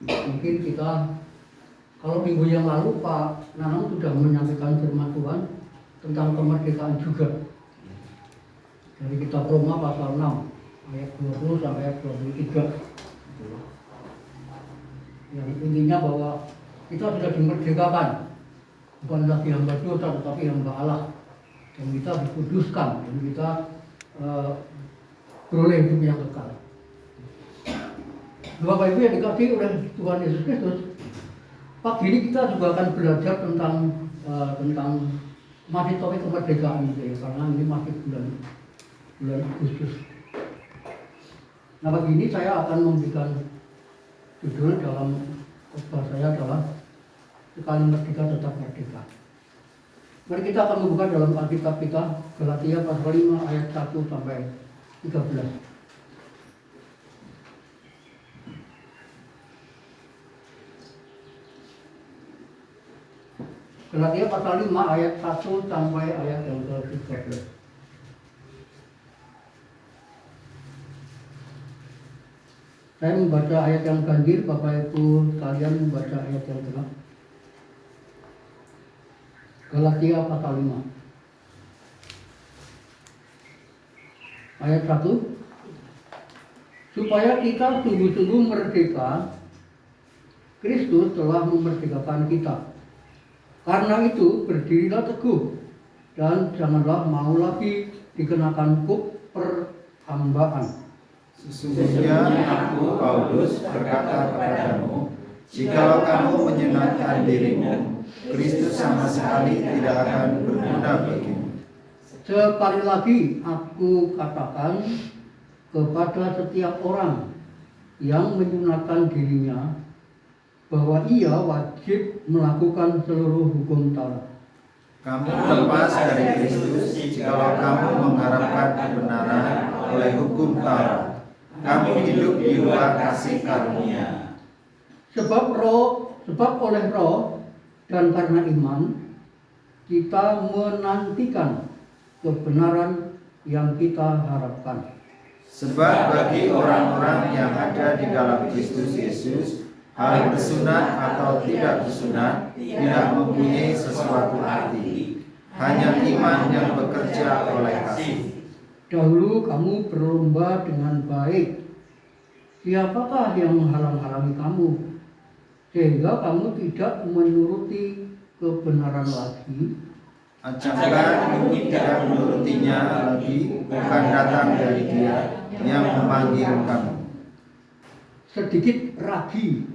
Mungkin kita, kalau minggu yang lalu Pak Nanang sudah menyampaikan firman Tuhan tentang kemerdekaan juga. Dari kitab Roma pasal 6 ayat 20 sampai ayat 23. Yang intinya bahwa kita sudah dimerdekakan, bukan lagi hamba dosa tetapi hamba Allah, dan kita dikuduskan, dan kita beroleh hidup yang kekal. Bapak Ibu yang dikasihi oleh Tuhan Yesus Kristus, pagi ini kita juga akan belajar tentang masih topik kemerdekaan itu ya, karena ini masih bulan Agustus. Nah, pagi ini saya akan memberikan judul dalam khotbah saya adalah sekali merdeka tetap merdeka. Mari kita akan membuka dalam Alkitab kita Galatia pasal 5 ayat 1 sampai 13. Galatia pasal 5 ayat 1 sampai ayat yang ke-13. Saya membaca ayat yang ganjil, Bapak Ibu kalian membaca ayat yang genap. Galatia pasal 5 ayat 1. Supaya kita sungguh-sungguh merdeka, Kristus telah memerdekakan kita. Karena itu berdirilah teguh dan janganlah mau lagi dikenakan kuk perhambaan. Sesungguhnya aku Paulus berkata kepadamu, jikalau kamu menyenangkan dirimu, Kristus sama sekali tidak akan berguna bagimu. Sekali lagi aku katakan kepada setiap orang yang menyunatkan dirinya bahwa ia wajib melakukan seluruh hukum Taurat. Kamu lepas dari Kristus jikalau kamu mengharapkan kebenaran oleh hukum Taurat. Kamu hidup di luar kasih karunia. Sebab oleh roh dan karena iman kita menantikan kebenaran yang kita harapkan. Sebab bagi orang-orang yang ada di dalam Kristus Yesus, hal bersunat atau tidak bersunat tidak mempunyai sesuatu arti, hanya iman yang bekerja oleh kasih. Dahulu kamu berlomba dengan baik. Siapakah yang menghalang-halangi kamu sehingga kamu tidak menuruti kebenaran lagi? Asalkan kamu tidak menurutinya lagi, bukan datang dari Dia yang memanggil kamu. Sedikit ragi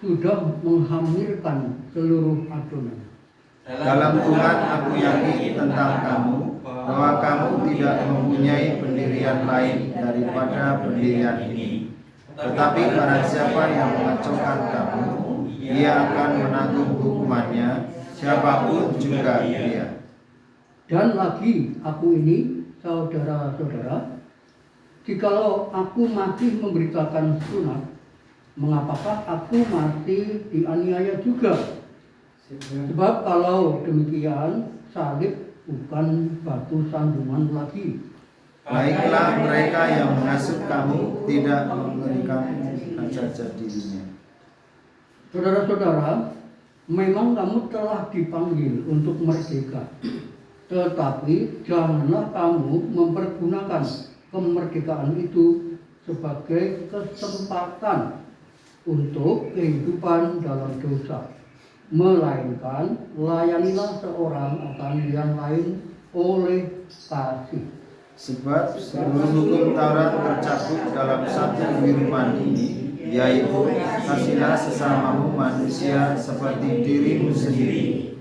sudah menghamirkan seluruh adonan. Dalam Tuhan aku yakin tentang kamu, bahwa kamu tidak mempunyai pendirian lain daripada pendirian ini. Tetapi barang siapa yang mengacaukan kamu, dia akan menanggung hukumannya, siapapun juga dia. Dan lagi aku ini, saudara-saudara, jikalau aku masih memberitakan sunat, mengapakah aku masih dianiaya juga? Sebab kalau demikian, salib bukan batu sandungan lagi. Baiklah mereka yang menghasut kamu tidak mengerikan saja dirinya. Saudara-saudara, memang kamu telah dipanggil untuk merdeka. Tetapi janganlah kamu mempergunakan kemerdekaan itu sebagai kesempatan untuk kehidupan dalam dosa. Melainkan layanilah seorang akan yang lain oleh kasih. Sebab seluruh hukum Taurat tercakup dalam satu firman ini, yaitu kasihilah sesamamu manusia seperti dirimu sendiri.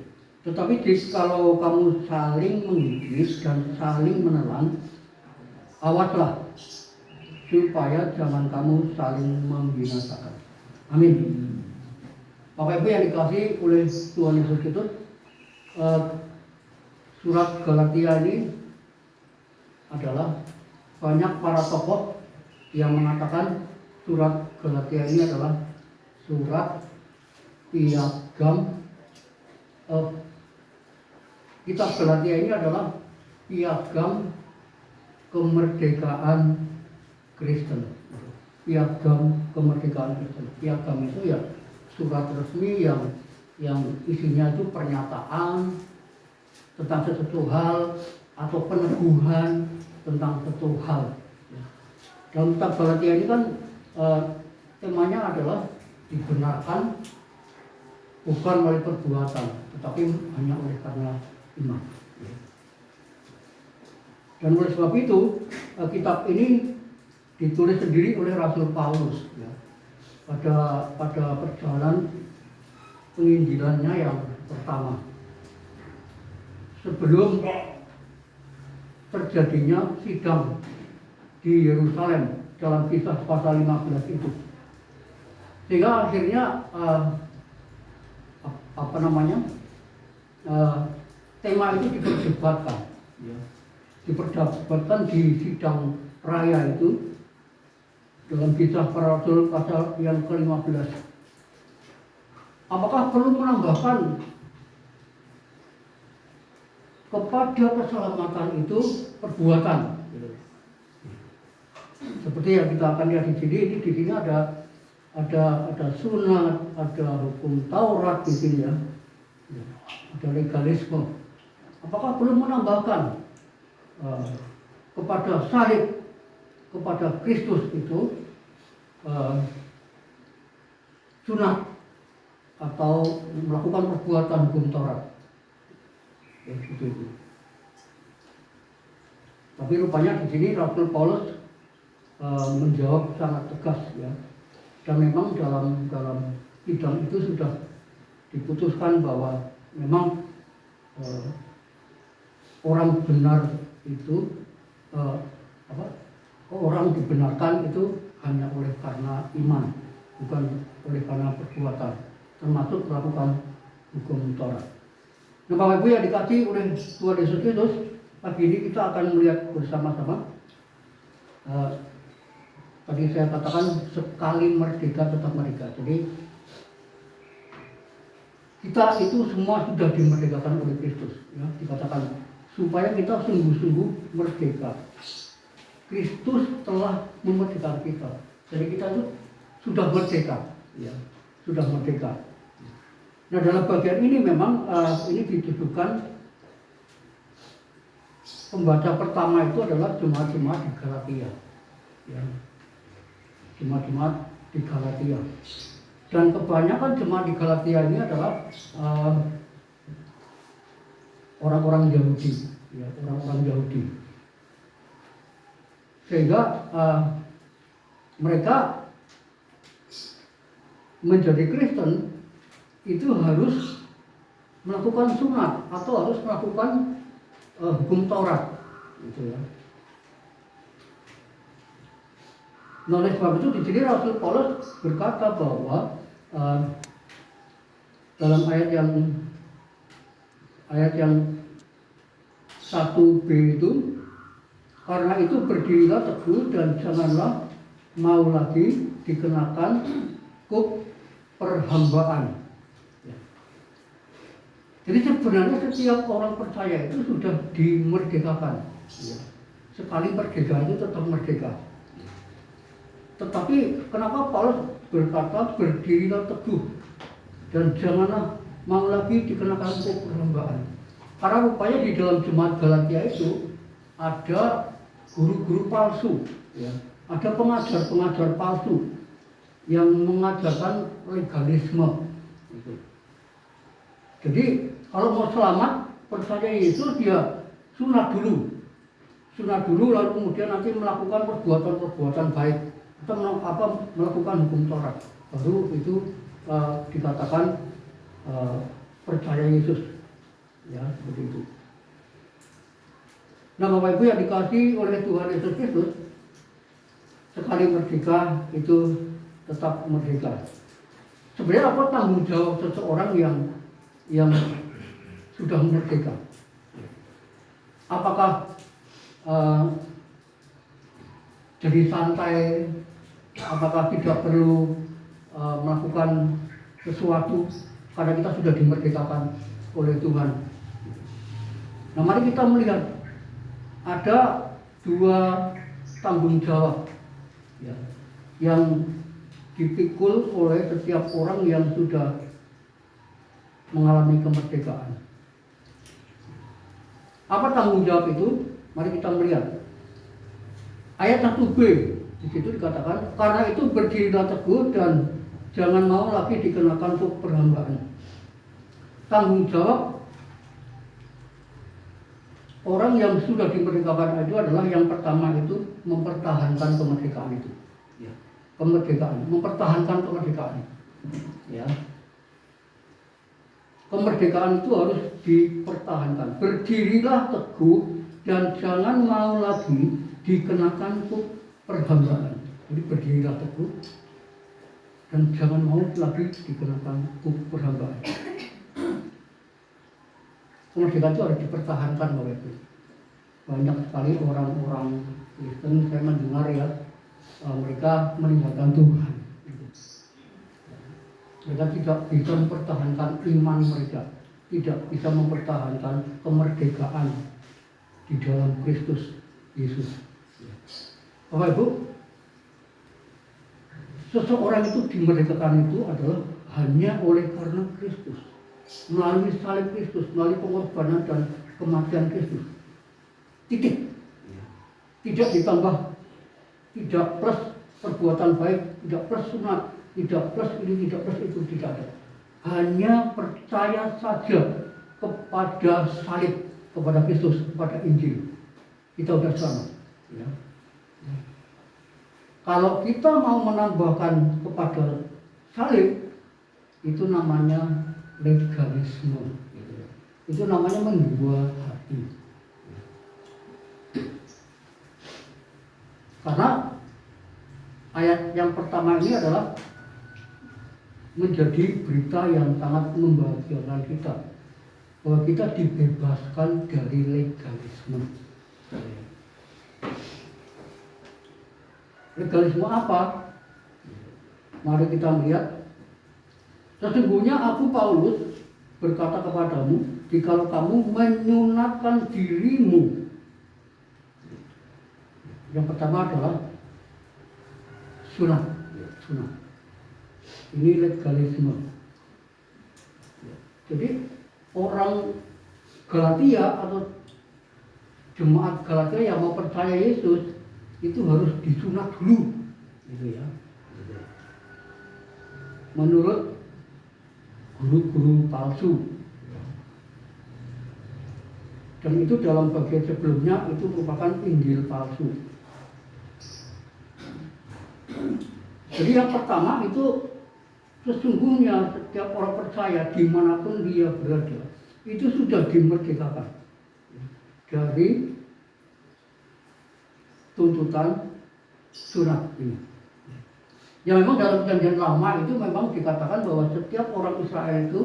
Tetapi kalau kamu saling menggigit dan saling menelan, awaslah supaya jangan kamu saling membinasakan. Amin. Bapak Ibu yang dikasihi oleh Tuhan Yesus Kristus, surat Galatia ini adalah banyak para tokoh yang mengatakan surat Galatia ini adalah surat piagam. Kitab Galatia ini adalah piagam kemerdekaan Kristen. piagam kemerdekaan Kristen. Piagam itu ya surat resmi yang isinya itu pernyataan tentang sesuatu hal atau peneguhan tentang sesuatu hal. Dalam kitab Galatia ini kan temanya adalah dibenarkan bukan oleh perbuatan, tetapi hanya oleh karena iman. Dan oleh sebab itu kitab ini ditulis sendiri oleh Rasul Paulus ya, pada perjalanan penginjilannya yang pertama. Sebelum terjadinya sidang di Yerusalem dalam Kisah pasal 15 itu. Sehingga akhirnya tema itu diperdebatkan ya. Diperdebatkan di sidang raya itu dalam Kisah Para Rasul pasal yang ke-15. Apakah perlu menambahkan kepada keselamatan itu perbuatan? Seperti yang kita akan lihat di sini ada sunat, ada hukum Taurat di sini ya, ada legalisme. Apakah perlu menambahkan kepada salib, kepada Kristus itu sunat atau melakukan perbuatan hukum Taurat? Ya, itu. Tapi rupanya di sini Rasul Paulus menjawab sangat tegas ya. Dan memang dalam sidang itu sudah diputuskan bahwa memang orang benar itu orang dibenarkan itu hanya oleh karena iman, bukan oleh karena perbuatan, termasuk melakukan hukum Taurat. Nah, Bapak Ibu yang dikasihi oleh Tuhan Yesus Kristus, pagi ini kita akan melihat bersama-sama. Tadi saya katakan sekali merdeka tetap merdeka. Jadi kita itu semua sudah dimerdekakan oleh Kristus. Ya, dikatakan supaya kita sungguh-sungguh merdeka. Kristus telah memerdekakan kita. Jadi kita itu sudah merdeka. Ya, sudah merdeka. Nah, dalam bagian ini memang ini ditujukan pembaca pertama itu adalah jemaat-jemaat di Galatia. Ya. Jemaat-jemaat di Galatia. Dan kebanyakan jemaat di Galatia ini adalah orang-orang Yahudi, ya, orang-orang Yahudi. Sehingga mereka menjadi Kristen itu harus melakukan sunat atau harus melakukan hukum Taurat, gitu ya. Nah, oleh sebab itu di sini Rasul Paulus berkata bahwa dalam ayat yang 1b itu, karena itu berdirilah teguh dan janganlah mau lagi dikenakan kuk perhambaan. Ya. Jadi sebenarnya setiap orang percaya itu sudah dimerdekakan. Ya. Sekali merdeka itu tetap merdeka. Tetapi kenapa Paulus berkata berdirilah teguh dan janganlah mau lagi dikenakan kuk perhambaan? Karena rupanya di dalam jemaat Galatia itu ada guru-guru palsu, ya. Ada pengajar-pengajar palsu yang mengajarkan legalisme. Jadi kalau mau selamat percaya Yesus dia sunat dulu lalu kemudian nanti melakukan perbuatan-perbuatan baik atau melakukan hukum Taurat, baru itu dikatakan percaya Yesus, ya, seperti itu. Nah, Bapak Ibu yang dikasihi oleh Tuhan Yesus Kristus, sekali merdeka itu tetap merdeka. Sebenarnya apa tanggung jawab seseorang yang sudah merdeka? Apakah jadi santai? Apakah tidak perlu melakukan sesuatu karena kita sudah dimerdekakan oleh Tuhan? Nah, mari kita melihat ada dua tanggung jawab, ya. yang dipikul oleh setiap orang yang sudah mengalami kemerdekaan. Apa tanggung jawab itu? Mari kita melihat. Ayat 1b, di situ dikatakan, karena itu berdirilah teguh dan jangan mau lagi dikenakan hukum perhambaan. Tanggung jawab orang yang sudah dimerdekakan itu adalah yang pertama itu mempertahankan kemerdekaan itu. Kemerdekaan, mempertahankan kemerdekaan. Ya. Kemerdekaan itu harus dipertahankan. Berdirilah teguh dan jangan mau lagi dikenakan hukum perhambaan. Jadi berdirilah teguh dan jangan mau lagi dikenakan hukum perhambaan. Kemerdekaan itu harus dipertahankan oleh itu. Banyak sekali orang-orang Kristen saya mendengar ya, mereka meninggalkan Tuhan. Mereka tidak bisa mempertahankan iman mereka, tidak bisa mempertahankan kemerdekaan di dalam Kristus Yesus. Bapak Ibu, seseorang itu dimerdekakan itu adalah hanya oleh karena Kristus, melalui salib Kristus, melalui pengorbanan dan kematian Kristus. Titik. Tidak ditambah, tidak plus perbuatan baik, tidak plus sunat, tidak plus ini, tidak plus itu, tidak ada. Hanya percaya saja kepada salib, kepada Kristus, kepada Injil. Kita sudah selamat. Ya. Kalau kita mau menambahkan kepada salib, itu namanya legalisme. Itu namanya menjual hati. Karena ayat yang pertama ini adalah menjadi berita yang sangat membahagiakan kita, bahwa kita dibebaskan dari legalisme. Legalisme apa? Mari kita lihat. Sesungguhnya aku Paulus berkata kepadamu, jikalau kamu menyunatkan dirimu. Yang pertama adalah sunat. Ini legalisme. Jadi orang Galatia atau jemaat Galatia yang mau percaya Yesus itu harus disunat dulu, gitu ya. Menurut guru-guru palsu. Dan itu dalam bagian sebelumnya itu merupakan Injil palsu. Jadi yang pertama itu sesungguhnya setiap orang percaya dimanapun dia berada itu sudah dimerdekakan dari tuntutan sunat ini. Ya memang dalam perjanjian lama itu memang dikatakan bahwa setiap orang Israel itu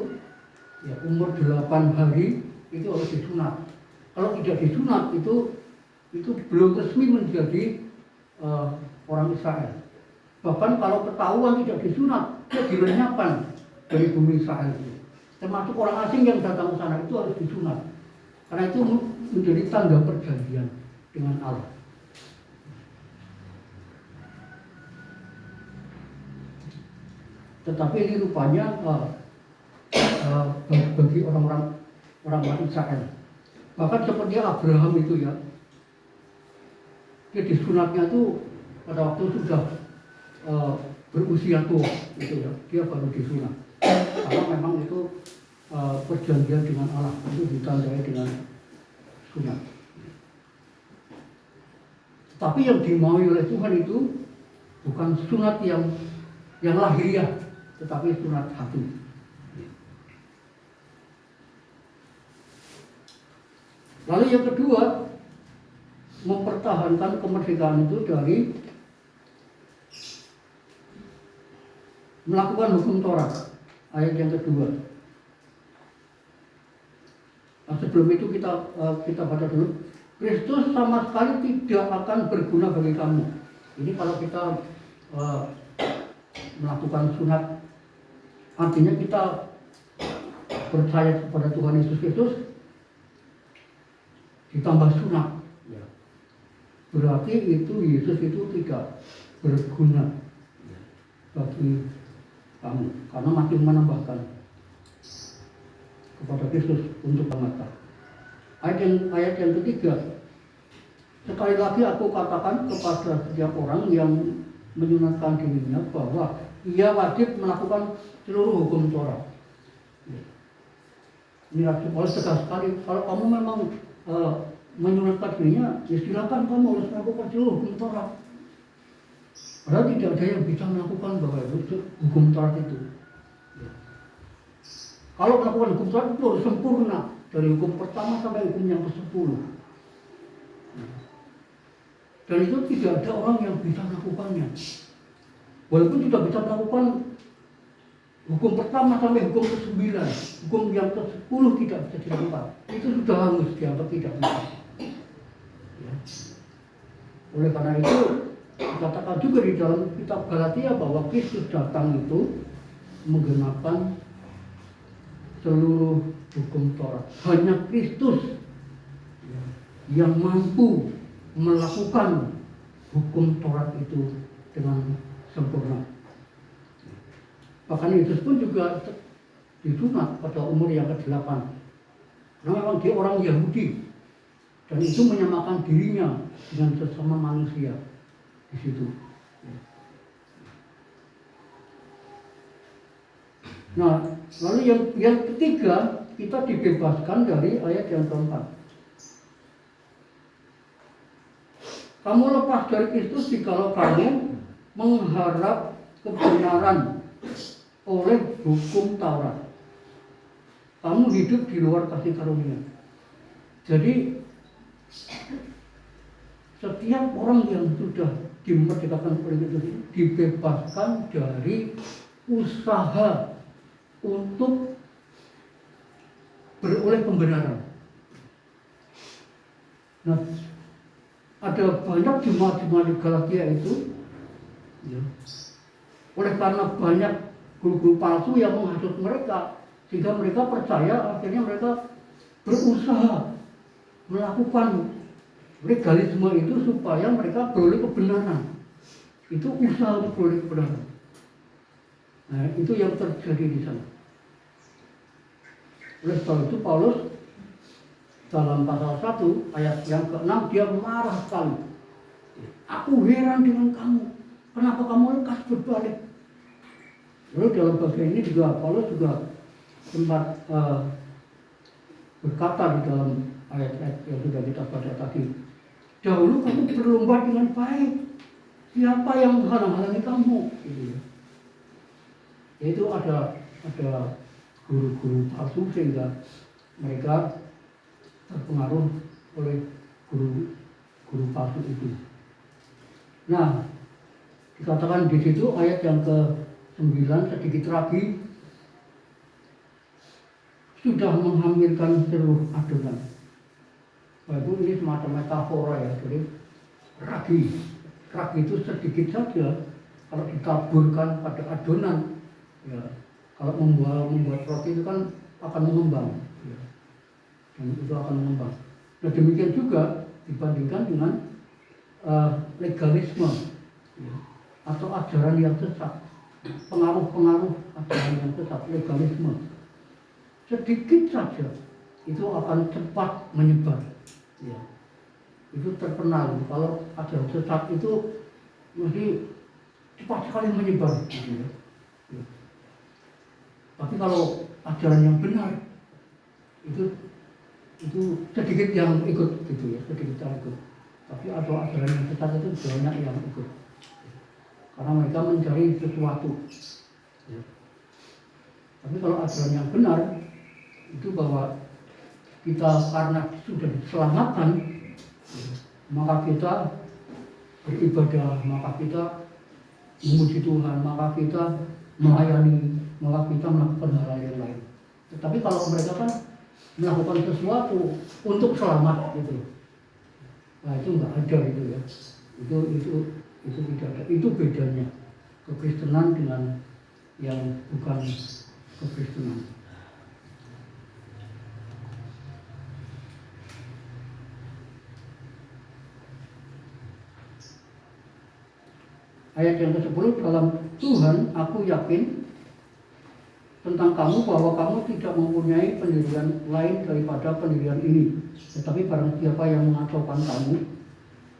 ya, umur 8 hari itu harus disunat. Kalau tidak disunat itu belum resmi menjadi orang Israel. Bahkan kalau ketahuan tidak disunat, dia dilenyapkan dari bumi Israel itu. Termasuk orang asing yang datang ke sana itu harus disunat. Karena itu menjadi tanda perjanjian dengan Allah. Tetapi ini rupanya bagi orang Israel. Bahkan seperti Abraham itu ya, dia disunatnya itu pada waktu sudah berusia tua, gitu ya, dia baru disunat. Karena memang itu perjanjian dengan Allah itu ditandai dengan sunat. Tapi yang dimaui oleh Tuhan itu bukan sunat yang lahiriah, tetapi sunat hati. Lalu yang kedua, mempertahankan kemerdekaan itu dari melakukan hukum Taurat, ayat yang kedua. Nah, sebelum itu kita baca dulu. Kristus sama sekali tidak akan berguna bagi kamu. Ini kalau kita melakukan sunat, artinya kita percaya kepada Tuhan Yesus Kristus, ditambah sunat. Berarti itu Yesus itu tidak berguna bagi kamu, karena makin menambahkan kepada Kristus untuk semata. Ayat yang ketiga, sekali lagi aku katakan kepada setiap orang yang menyunatkan dirinya bahwa ia wajib melakukan seluruh hukum Taurat. Ini Rasul Paulus tegas sekali, kalau kamu memang menyunatkan dirinya, ya silakan kamu harus melakukan seluruh hukum Taurat. Padahal tidak ada yang bisa melakukan bahwa hukum Taurat itu. Kalau melakukan hukum Taurat itu harus sempurna, dari hukum pertama sampai hukum yang ke-10. Dan itu tidak ada orang yang bisa melakukannya. Walaupun sudah bisa melakukan hukum pertama sampai hukum ke-9, hukum yang ke-10 tidak bisa dilakukan. Itu sudah hangus, dianggap tidak bisa. Ya. Oleh karena itu, dikatakan juga di dalam kitab Galatia bahwa Kristus datang itu menggenapkan seluruh hukum Taurat. Hanya Kristus yang mampu melakukan hukum Taurat itu dengan sempurna. Bahkan Yesus pun juga disunat pada umur yang ke-8. Karena memang dia orang Yahudi dan itu menyamakan dirinya dengan sesama manusia di situ. Nah, lalu yang ketiga, kita dibebaskan dari ayat yang keempat. Kamu lepas dari Kristus jikalau kamu mengharap kebenaran oleh hukum Taurat. Kamu hidup di luar kasih karunia. Jadi setiap orang yang sudah dimerdekakan oleh Kristus dibebaskan dari usaha untuk beroleh pembenaran. Nah, ada banyak jemaat-jemaat di Galatia itu, ya, oleh karena banyak guru-guru palsu yang menghasut mereka, sehingga mereka percaya, akhirnya mereka berusaha melakukan legalisme itu supaya mereka beroleh kebenaran. Itu usaha untuk beroleh kebenaran. Nah, itu yang terjadi di sana. Oleh sebab itu Paulus dalam pasal 1 ayat yang ke-6 dia marah sekali. Aku heran dengan kamu. Kenapa kamu lekas berbalik? Lalu dalam bagian ini juga Paulus juga sempat berkata di dalam ayat-ayat yang sudah kita baca tadi. Dahulu kamu berlomba dengan baik. Siapa yang menghalang-halangi kamu? Itu ada guru-guru palsu sehingga mereka terpengaruh oleh guru palsu itu. Nah, dikatakan di situ ayat yang ke-9 sedikit lagi sudah menghamilkan seluruh adonan. Walaupun ini semacam metafora ya, jadi ragi itu sedikit saja kalau ditaburkan pada adonan. Ya, kalau membuat roti itu kan akan mengembang, ya. Dan itu akan mengembang. Nah, demikian juga dibandingkan dengan legalisme, ya, atau ajaran yang sesat, pengaruh-pengaruh ajaran yang sesat, legalisme. Sedikit saja itu akan cepat menyebar, ya. Itu terkenal. Kalau ajaran sesat itu mesti cepat sekali menyebar, ya. Ya. Tapi kalau ajaran yang benar itu sedikit yang ikut gitu ya, sedikit yang ikut. Tapi ada ajaran yang sesat itu banyak yang ikut. Karena mereka mencari sesuatu. Ya. Tapi kalau ajaran yang benar itu bahwa kita karena sudah diselamatkan, maka kita beribadah, maka kita memuji Tuhan, maka kita melayani, maka kita melakukan hal yang lain. Tetapi kalau mereka kan melakukan sesuatu untuk selamat gitu, nah itu nggak ada gitu ya. Itu tidak ada. Itu bedanya kekristenan dengan yang bukan kekristenan. Ayat yang ke-10 dalam Tuhan, aku yakin tentang kamu bahwa kamu tidak mempunyai pendirian lain daripada pendirian ini. Tetapi barang siapa yang mengacaukan kamu,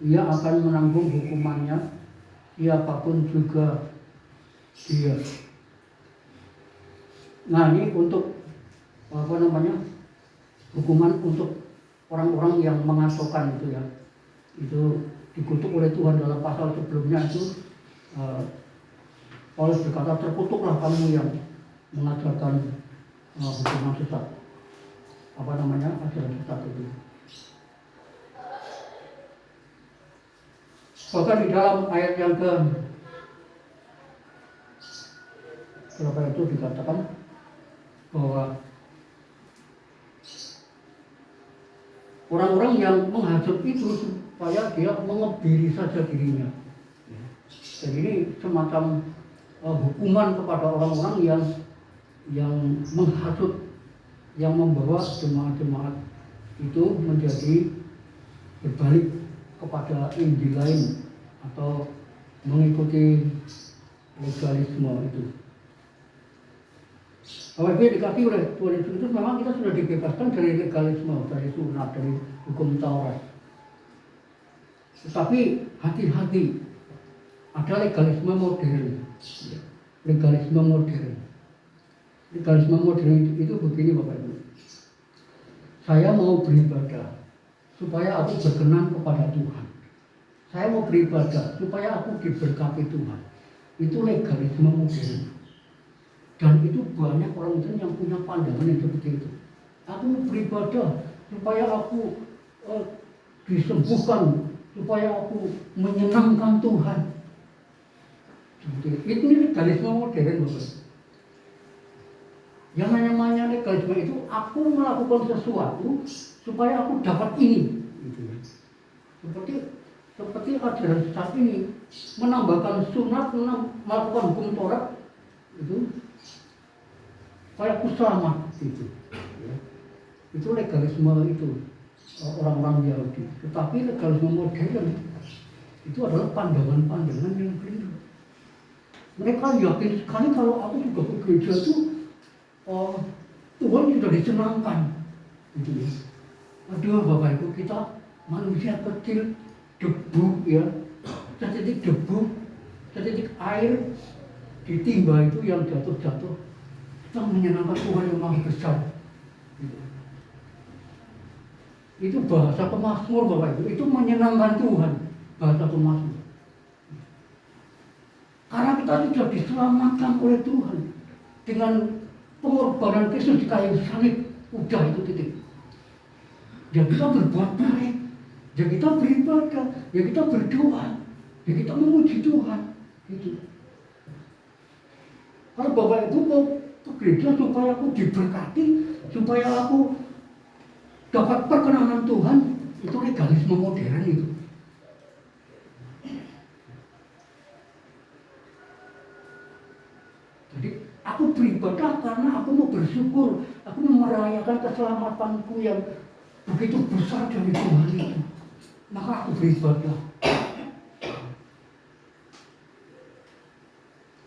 ia akan menanggung hukumannya, siapapun juga dia. Nah, ini untuk hukuman untuk orang-orang yang mengacaukan itu ya. Itu dikutuk oleh Tuhan dalam pasal sebelumnya itu. Paulus berkata, terkutuklah kamu yang mengajarkan hukuman sesat. Ajaran sesat itu. Bahkan di dalam ayat yang berapa itu dikatakan bahwa orang-orang yang menghasut itu supaya dia mengebiri saja dirinya. Jadi ini semacam hukuman kepada orang-orang yang menghasut, yang membawa jemaat-jemaat itu menjadi berbalik kepada Injil lain atau mengikuti legalisme itu. Apabila dikasih oleh Tuhan Yesus Kristus, memang kita sudah dibebaskan dari legalisme, dari sunat, dari hukum Taurat. Tetapi hati-hati, ada legalisme modern. Legalisme modern. Legalisme modern itu begini Bapak Ibu. Saya mau beribadah supaya aku berkenan kepada Tuhan. Saya mau beribadah supaya aku diberkati Tuhan. Itu legalisme modern. Dan itu banyak orang Kristen yang punya pandangan yang seperti itu. Aku mau beribadah supaya aku disembuhkan, supaya aku menyenangkan Tuhan. Itu legalisme modern Bapak. Yang namanya legalisme itu aku melakukan sesuatu supaya aku dapat ini. Seperti ajaran sesat ini menambahkan sunat, melakukan hukum Taurat itu supaya aku selamat itu. Itu legalisme itu orang-orang Yahudi. Tetapi legalisme modern itu adalah pandangan-pandangan yang keliru. Mereka yakin sekali kalau aku juga ke gereja itu Tuhan sudah disenangkan. Gitu ya. Aduh Bapak Ibu, kita manusia kecil, debu ya, setitik debu, setitik air ditimba itu yang jatuh-jatuh. Kita menyenangkan Tuhan yang maha besar. Gitu. Itu bahasa pemazmur Bapak Ibu, itu menyenangkan Tuhan, bahasa pemazmur. Karena kita sudah diselamatkan oleh Tuhan dengan pengorbanan Kristus di kayu salib, udah itu titik. Ya kita berbuat baik, ya kita beribadah, ya kita berdoa, ya kita memuji Tuhan. Gitu. Kalau Bapak Ibu mau ke gereja supaya aku diberkati, supaya aku dapat perkenanan Tuhan, itu legalisme modern itu. Jadi aku beribadah karena aku mau bersyukur, aku mau merayakan keselamatanku yang begitu besar dari Tuhan itu. Maka aku beribadah.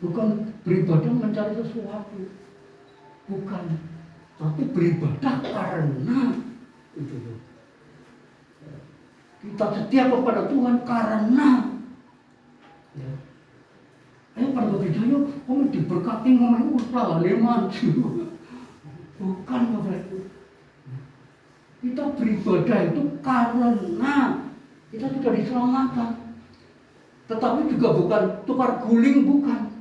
Bukan beribadah mencari sesuatu, bukan. Tapi beribadah karena itu. Kita setia kepada Tuhan karena ya. Ayo pada gereja yuk, kamu diberkati ngomong usaha maju. Bukan Bapak Ibu. Kita beribadah itu karena kita sudah diselamatkan. Tetapi juga bukan tukar guling, bukan.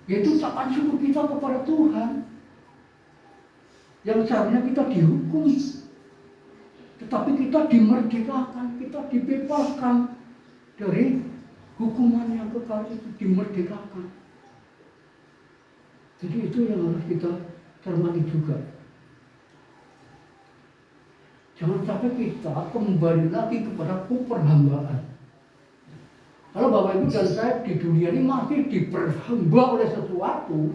Yaitu ucapan syukur kita kepada Tuhan. Yang seharusnya kita dihukum, tetapi kita dimerdekakan, kita dibebaskan dari hukuman yang kekal itu, dimerdekakan. Jadi itu yang harus kita cermati juga. Jangan sampai kita kembali lagi kepada perhambaan. Kalau Bapak Ibu dan saya di dunia ini masih diperhamba oleh sesuatu,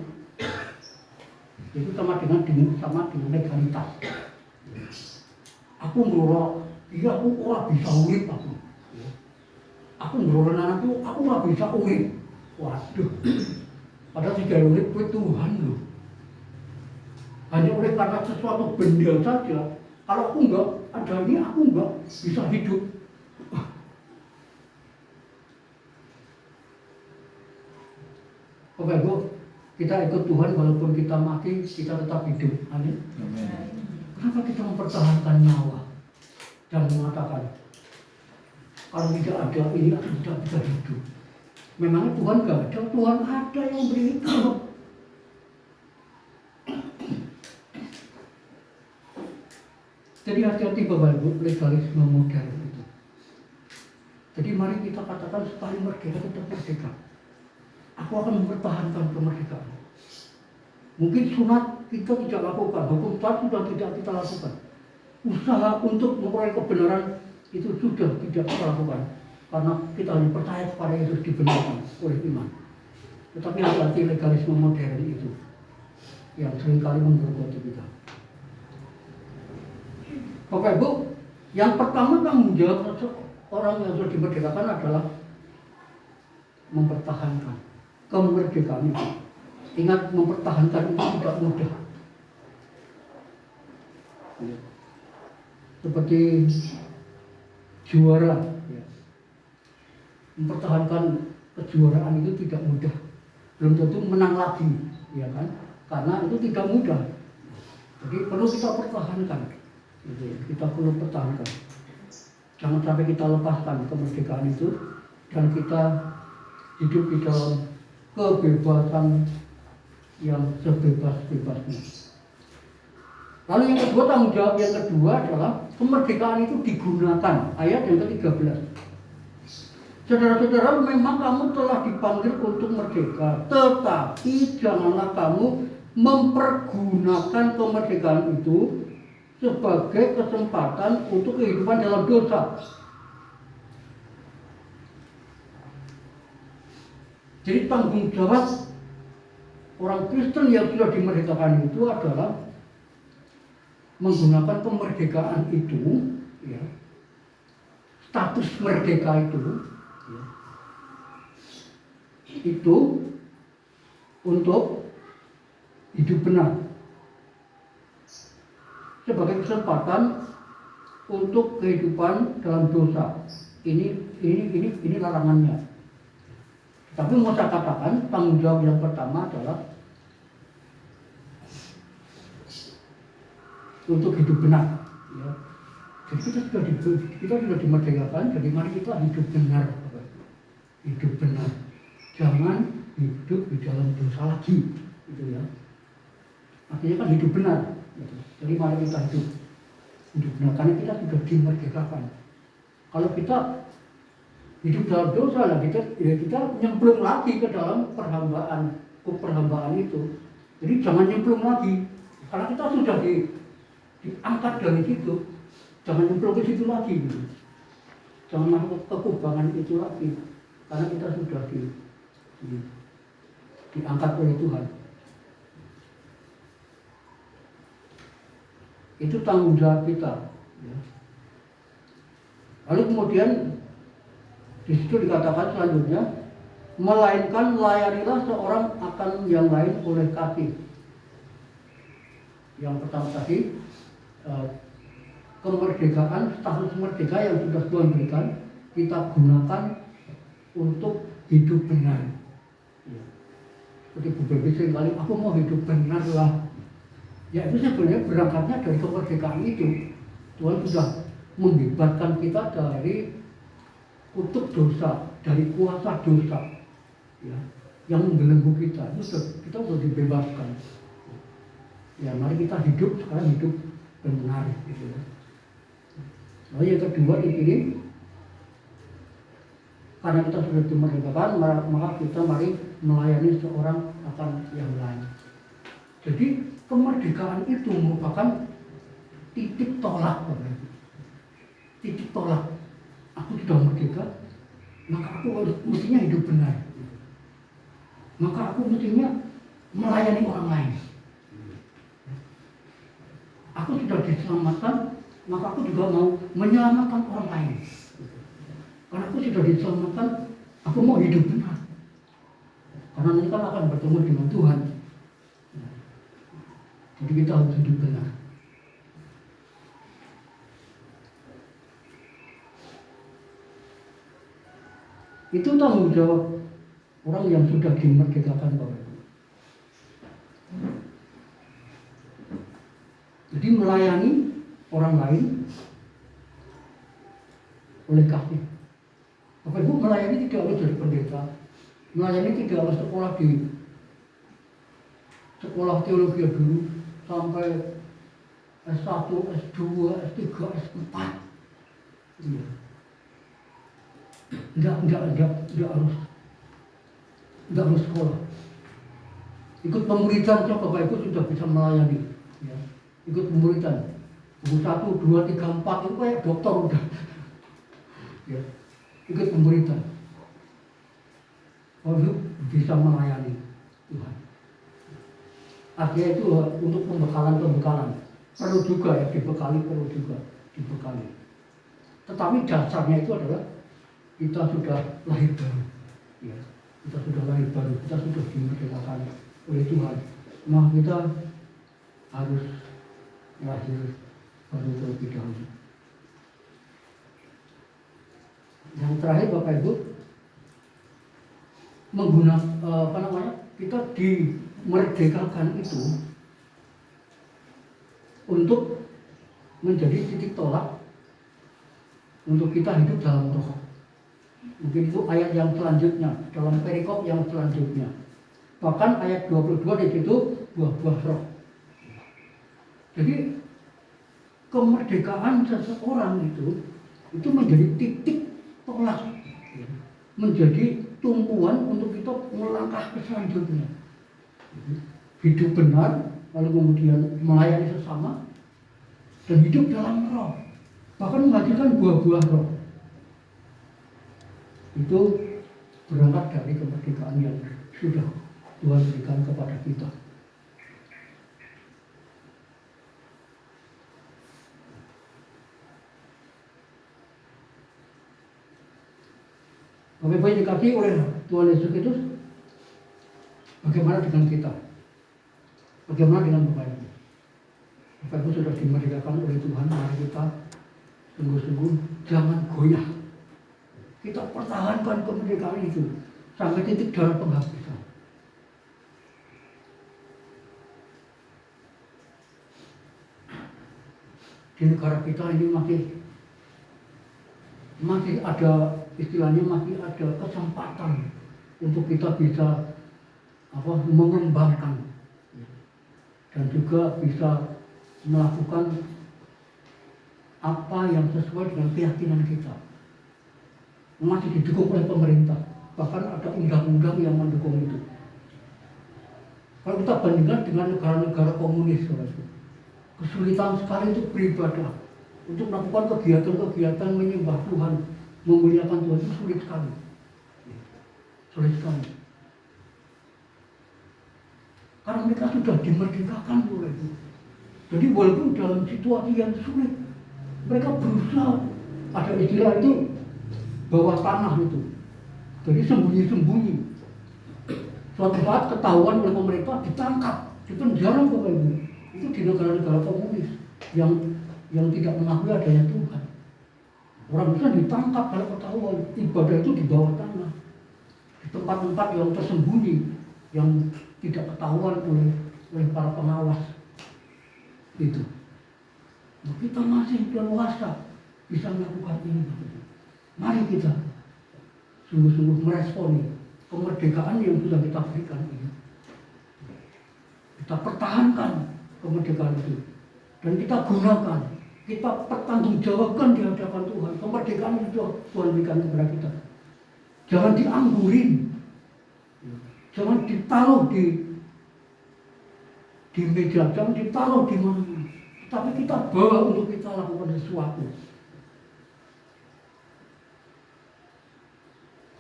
itu sama dengan legalitas. Aku ngerorok, iya aku ora bisa urip aku. Aku ngerorok anakku, aku ora bisa urip. Waduh, padahal si urip kuwi Tuhan loh. Hanya oleh karena sesuatu benda saja, kalau aku enggak ada ini, aku enggak bisa hidup. Bapak Ibu, kita ikut Tuhan walaupun kita mati, kita tetap hidup. Amin. Kenapa kita mempertahankan nyawa dan mengatakan kalau tidak ada ini aku tidak bisa hidup? Memangnya Tuhan enggak ada? Tuhan ada yang beri itu. Jadi hati-hati Bapak Ibu, legalisme modern itu. Jadi mari kita katakan sekali merdeka tetap merdeka. Aku akan mempertahankan kemerdekaan. Mungkin sunat kita tidak lakukan, hukum taat sudah tidak kita lakukan. Usaha untuk memperoleh kebenaran itu sudah tidak kita lakukan. Karena kita hanya percaya kepada Yesus dibenarkan oleh iman. Tetapi hati-hati legalisme modern itu yang seringkali menggerogoti kita. Bapak Ibu, yang pertama tanggung jawab orang yang sudah dimerdekakan adalah mempertahankan kemerdekaan itu. Ingat, mempertahankan itu tidak mudah. Seperti juara, mempertahankan kejuaraan itu tidak mudah. Belum tentu menang lagi, ya kan? Karena itu tidak mudah. Jadi perlu kita pertahankan. Kita perlu pertahankan. Jangan sampai kita lepaskan kemerdekaan itu dan kita hidup di dalam kebebasan yang sebebas-bebasnya. Lalu yang kedua, tanggung jawab yang kedua adalah kemerdekaan itu digunakan. Ayat yang ke-13. Saudara-saudara, memang kamu telah dipanggil untuk merdeka, tetapi janganlah kamu mempergunakan kemerdekaan itu sebagai kesempatan untuk kehidupan dalam dosa. Jadi tanggung jawab orang Kristen yang sudah dimerdekakan itu adalah menggunakan kemerdekaan itu, ya, status merdeka itu, ya, itu untuk hidup benar. Sebagai kesempatan untuk kehidupan dalam dosa. Ini larangannya. Tapi mau saya katakan tanggung jawab yang pertama adalah untuk hidup benar. Ya. Jadi kita sudah dimerdekakan. Jadi mari kita hidup benar. Hidup benar. Jangan hidup di dalam dosa lagi. Gitu ya. Artinya kan hidup benar. Jadi mari kita hidup benar, karena kita sudah dimerdekakan. Kalau kita hidup dalam dosa, kita nyemplung lagi ke dalam perhambaan itu. Jadi jangan nyemplung lagi, karena kita sudah diangkat dari situ. Jangan nyemplung ke situ lagi, gitu. Jangan masuk ke kubangan itu lagi, karena kita sudah diangkat oleh Tuhan. Itu tanggung jawab kita. Lalu kemudian di situ dikatakan selanjutnya, melainkan layanilah seorang akan yang lain oleh kasih. Yang pertama tadi, kemerdekaan, status merdeka yang sudah Tuhan berikan, kita gunakan untuk hidup benar. Seperti Bu Bebi seringkali, aku mau hidup benar lah. Ya itu sebenarnya berangkatnya dari kemerdekaan itu. Tuhan sudah membebaskan kita dari kutuk dosa, dari kuasa dosa, ya, yang membelenggu kita. Itu kita sudah dibebaskan. Ya mari kita hidup sekarang hidup benar, gitu ya. Lalu yang kedua ini, karena kita sudah dimerdekakan, maka kita mari melayani seorang akan yang lain. Jadi kemerdekaan itu merupakan titik tolak, titik tolak. Aku sudah merdeka, maka aku mestinya hidup benar. Maka aku mestinya melayani orang lain. Aku sudah diselamatkan, maka aku juga mau menyelamatkan orang lain. Karena aku sudah diselamatkan, aku mau hidup benar. Karena nanti kan akan bertemu dengan Tuhan. Jadi kita harus hidup benar. Itu tanggung jawab orang yang sudah dimerdekakan Bapak Ibu. Jadi melayani orang lain oleh kasih. Bapak Ibu, melayani tidak harus jadi pendeta, melayani tidak harus sekolah di sekolah teologi dulu sampai S1, S2, S3, S4. Iya. Enggak harus sekolah. Ikut pemuritan saja Bapak Ibu sudah bisa melayani. Ya. Ikut pemuritan. Buku 1, 2, 3, 4 itu kayak dokter udah. Ya. Ikut pemuritan. Bapak bisa melayani Tuhan. Artinya itu untuk pembekalan. Perlu juga ya dibekali, perlu juga dibekali. Tetapi dasarnya itu adalah kita sudah lahir baru. Ya. Kita sudah lahir baru, kita sudah dimerdekakan oleh Tuhan. Nah, kita harus lahir baru terlebih dahulu. Yang terakhir Bapak Ibu, menggunakan kita dimerdekakan itu untuk menjadi titik tolak untuk kita hidup dalam roh. Mungkin itu ayat yang selanjutnya, dalam perikop yang selanjutnya. Bahkan ayat 22 di situ buah-buah roh. Jadi kemerdekaan seseorang itu menjadi titik tolak, menjadi tumpuan untuk kita melangkah ke selanjutnya. Hidup benar, lalu kemudian melayani sesama, dan hidup dalam roh. Bahkan menghasilkan buah-buah roh. Itu berangkat dari kemerdekaan yang sudah Tuhan berikan kepada kita. Bapak Ibu yang dikasihi oleh Tuhan Yesus Kristus, bagaimana dengan kita? Bagaimana dengan Bapak Ibu? Bapak Ibu sudah dimerdekakan oleh Tuhan, mari kita sungguh-sungguh jangan goyah. Kita pertahankan kemerdekaan itu sampai titik darah penghabisan. Di negara kita ini masih ada istilahnya, masih ada kesempatan untuk kita bisa mengembangkan dan juga bisa melakukan apa yang sesuai dengan keyakinan kita. Masih didukung oleh pemerintah, bahkan ada undang-undang yang mendukung itu. Kalau kita bandingkan dengan negara-negara komunis, kesulitan sekali untuk beribadah, untuk melakukan kegiatan-kegiatan menyembah Tuhan, memuliakan Tuhan, itu sulit sekali. Sulit sekali. Karena mereka sudah dimerdekakan oleh itu. Jadi walaupun dalam situasi yang sulit, mereka berusaha, ada istilah itu, bawah tanah itu. Jadi sembunyi-sembunyi. Suatu saat ketahuan oleh pemerintah, ditangkap, dipenjara Bapak Ibu. Itu di negara-negara komunis yang tidak mengakui adanya Tuhan. Orang bisa ditangkap kalau ketahuan ibadah itu di bawah tanah, di tempat-tempat yang tersembunyi, yang tidak ketahuan oleh para pengawas. Itu. Nah, kita masih leluasa bisa melakukan ini. Mari kita sungguh-sungguh meresponi kemerdekaan yang sudah kita berikan ini. Kita pertahankan kemerdekaan itu dan kita gunakan, kita pertanggungjawabkan di hadapan Tuhan. Kemerdekaan itu Tuhan berikan kepada kita. Jangan dianggurin, jangan ditaruh di meja, jangan ditaruh di mana, tapi kita bawa untuk kita lakukan sesuatu.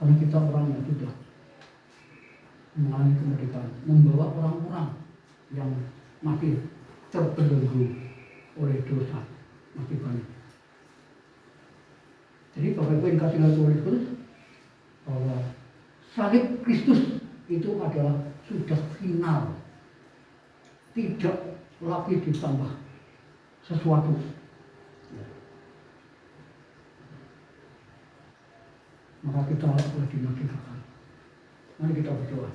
Karena kita orang yang sudah mengalami kemerdekaan, membawa orang-orang yang masih terbelenggu oleh dosa masih banyak. Jadi Bapak Ibu yang kasih Tuhan Yesus, bahwa salib Kristus itu adalah sudah final, tidak lagi ditambah sesuatu. Maka kita lagi merdekakan. Mari kita berdoa.